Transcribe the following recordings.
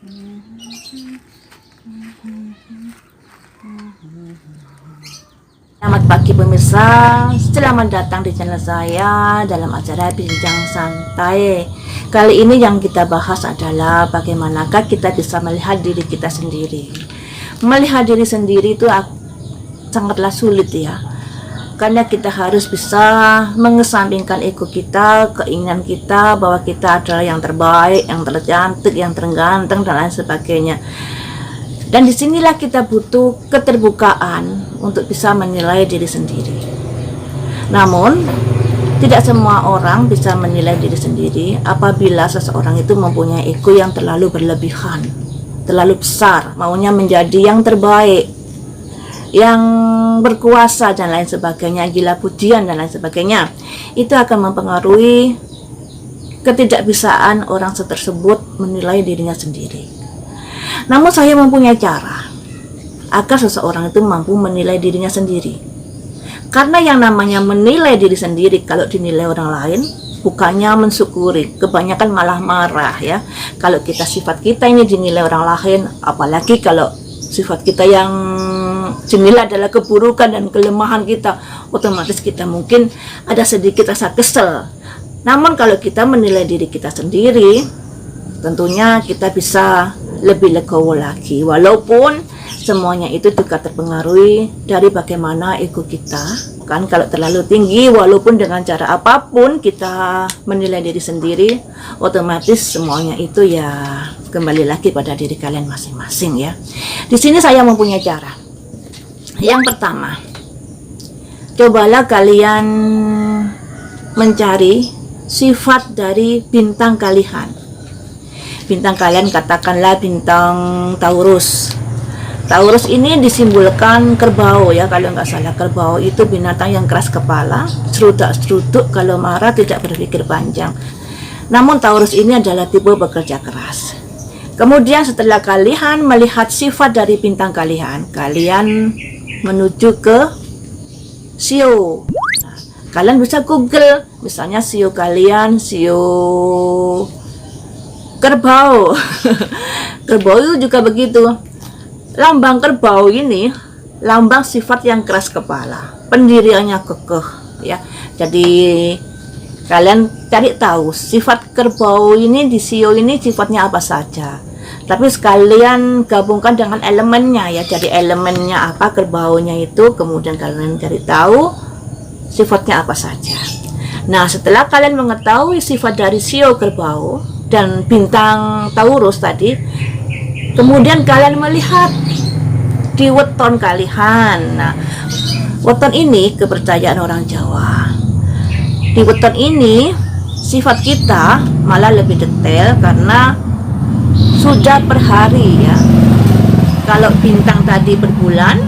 Selamat pagi pemirsa, selamat datang di channel saya dalam acara Bincang Santai. Kali ini yang kita bahas adalah bagaimanakah kita bisa melihat diri kita sendiri. Melihat diri sendiri itu sangatlah sulit ya, karena kita harus bisa mengesampingkan ego kita, keinginan kita bahwa kita adalah yang terbaik, yang tercantik, yang terganteng dan lain sebagainya. Dan disinilah kita butuh keterbukaan untuk bisa menilai diri sendiri. Namun, tidak semua orang bisa menilai diri sendiri apabila seseorang itu mempunyai ego yang terlalu berlebihan, terlalu besar, maunya menjadi yang terbaik, yang berkuasa dan lain sebagainya, gila pujian dan lain sebagainya. Itu akan mempengaruhi ketidakbisaan orang tersebut menilai dirinya sendiri. Namun saya mempunyai cara agar seseorang itu mampu menilai dirinya sendiri. Karena yang namanya menilai diri sendiri, kalau dinilai orang lain, bukannya mensyukuri, kebanyakan malah marah ya. Kalau sifat kita ini dinilai orang lain, apalagi kalau sifat kita yang dinilai adalah keburukan dan kelemahan kita, otomatis kita mungkin ada sedikit rasa kesel. Namun kalau kita menilai diri kita sendiri, tentunya kita bisa lebih legowo lagi, walaupun semuanya itu juga terpengaruhi dari bagaimana ego kita. Kan kalau terlalu tinggi, walaupun dengan cara apapun kita menilai diri sendiri, otomatis semuanya itu ya kembali lagi pada diri kalian masing-masing ya. Di sini saya mempunyai cara. Yang pertama, cobalah kalian mencari sifat dari bintang kalian. Bintang kalian katakanlah bintang Taurus. Taurus ini disimbolkan kerbau ya, kalau nggak salah. Kerbau itu binatang yang keras kepala, cerudak-ceruduk, kalau marah tidak berpikir panjang. Namun Taurus ini adalah tipe bekerja keras. Kemudian setelah kalian melihat sifat dari bintang kalian, kalian menuju ke sio. Nah, kalian bisa Google, misalnya sio kalian, sio kerbau. Kerbau itu juga begitu. Lambang kerbau ini lambang sifat yang keras kepala, pendiriannya kekeh ya. Jadi kalian cari tahu sifat kerbau ini di sio ini sifatnya apa saja. Tapi sekalian gabungkan dengan elemennya ya. Jadi elemennya apa kerbaunya itu, kemudian kalian cari tahu sifatnya apa saja. Nah, setelah kalian mengetahui sifat dari sio kerbau dan bintang Taurus tadi, kemudian kalian melihat di weton kalian. Nah, weton ini kepercayaan orang Jawa. Di weton ini sifat kita malah lebih detail karena sudah per hari ya. Kalau bintang tadi per bulan,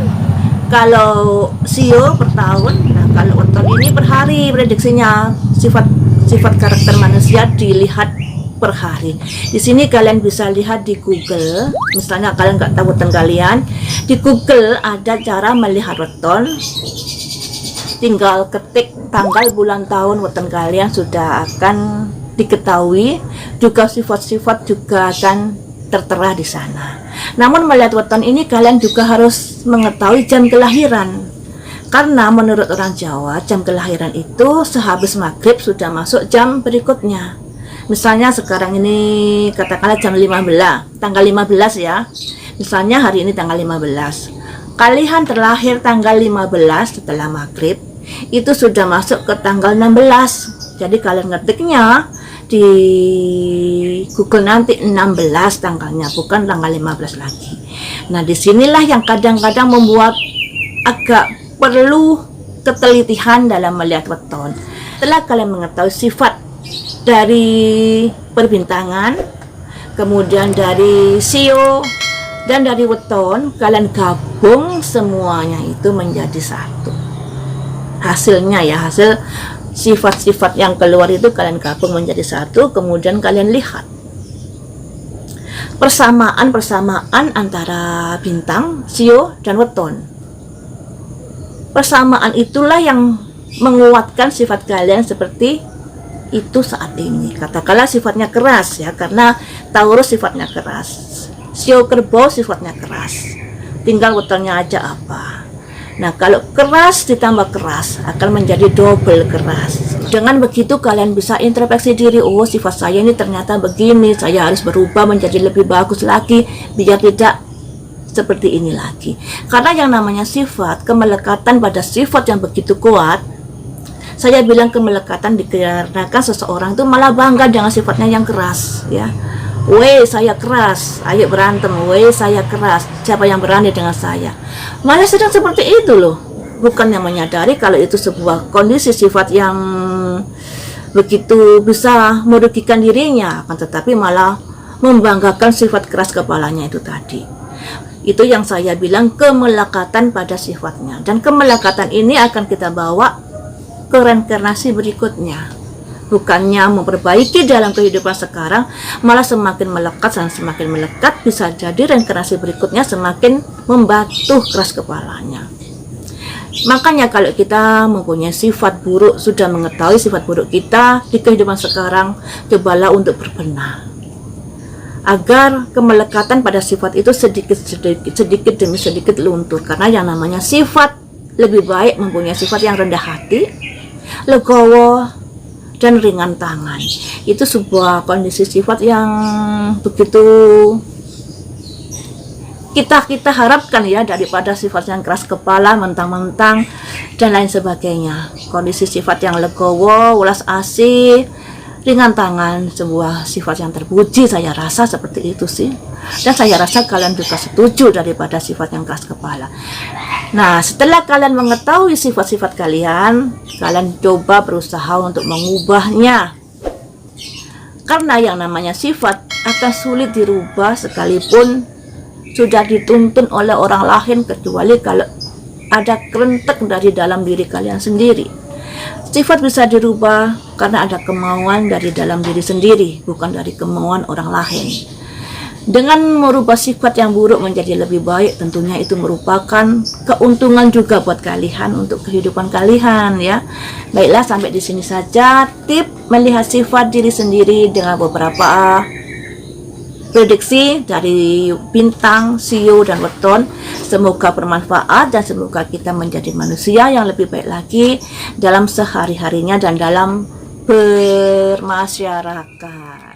kalau sio per tahun. Nah, kalau weton ini per hari prediksinya. Sifat karakter manusia dilihat per hari. Di sini kalian bisa lihat di Google. Misalnya kalian nggak tahu weton kalian, di Google ada cara melihat weton. Tinggal ketik tanggal, bulan, tahun weton kalian sudah akan diketahui. Juga sifat-sifat juga akan tertera di sana. Namun melihat weton ini kalian juga harus mengetahui jam kelahiran. Karena menurut orang Jawa jam kelahiran itu sehabis maghrib sudah masuk jam berikutnya. Misalnya sekarang ini katakanlah jam 15, tanggal 15 ya. Misalnya hari ini tanggal 15. Kalian terlahir tanggal 15 setelah maghrib, itu sudah masuk ke tanggal 16. Jadi kalian ngetiknya di Google nanti 16 tanggalnya, bukan tanggal 15 lagi. Nah, disinilah yang kadang-kadang membuat agak perlu ketelitian dalam melihat weton. Setelah kalian mengetahui sifat dari perbintangan, kemudian dari sio dan dari weton, kalian gabung semuanya itu menjadi satu. Hasilnya ya, hasil sifat-sifat yang keluar itu kalian gabung menjadi satu, kemudian kalian lihat persamaan antara bintang, sio dan weton. Persamaan itulah yang menguatkan sifat kalian seperti itu saat ini. Katakanlah sifatnya keras ya, karena Taurus sifatnya keras, Sio kerbau sifatnya keras, tinggal wetonnya aja apa. Nah, kalau keras ditambah keras akan menjadi double keras. Dengan begitu kalian bisa introspeksi diri, oh sifat saya ini ternyata begini, saya harus berubah menjadi lebih bagus lagi biar tidak seperti ini lagi. Karena yang namanya sifat, kemelekatan pada sifat yang begitu kuat, saya bilang kemelekatan dikarenakan seseorang itu malah bangga dengan sifatnya yang keras ya. Weh, saya keras, ayo berantem. Weh, saya keras, siapa yang berani dengan saya? Malah sedang seperti itu loh. Bukan yang menyadari kalau itu sebuah kondisi sifat yang begitu bisa merugikan dirinya, akan tetapi malah membanggakan sifat keras kepalanya itu tadi. Itu yang saya bilang kemelekatan pada sifatnya. Dan kemelekatan ini akan kita bawa ke reinkarnasi berikutnya. Bukannya memperbaiki dalam kehidupan sekarang, malah semakin melekat dan semakin melekat, bisa jadi reinkarnasi berikutnya semakin membatuh keras kepalanya. Makanya kalau kita mempunyai sifat buruk, sudah mengetahui sifat buruk kita di kehidupan sekarang, cobalah untuk berbenah agar kemelekatan pada sifat itu sedikit demi sedikit luntur. Karena yang namanya sifat, lebih baik mempunyai sifat yang rendah hati, legowo, dan ringan tangan. Itu sebuah kondisi sifat yang begitu kita harapkan ya, daripada sifat yang keras kepala, mentang-mentang dan lain sebagainya. Kondisi sifat yang legowo, welas asih, ringan tangan, sebuah sifat yang terpuji, saya rasa seperti itu sih. Dan saya rasa kalian juga setuju daripada sifat yang keras kepala. Nah, setelah kalian mengetahui sifat-sifat kalian coba berusaha untuk mengubahnya. Karena yang namanya sifat akan sulit dirubah sekalipun sudah dituntun oleh orang lain, kecuali kalau ada kerentek dari dalam diri kalian sendiri. Sifat bisa dirubah karena ada kemauan dari dalam diri sendiri, bukan dari kemauan orang lain. Dengan merubah sifat yang buruk menjadi lebih baik, tentunya itu merupakan keuntungan juga buat kalian untuk kehidupan kalian ya. Baiklah, sampai di sini saja tip melihat sifat diri sendiri dengan beberapa prediksi dari bintang, sio, dan weton. Semoga bermanfaat dan semoga kita menjadi manusia yang lebih baik lagi dalam sehari-harinya dan dalam bermasyarakat.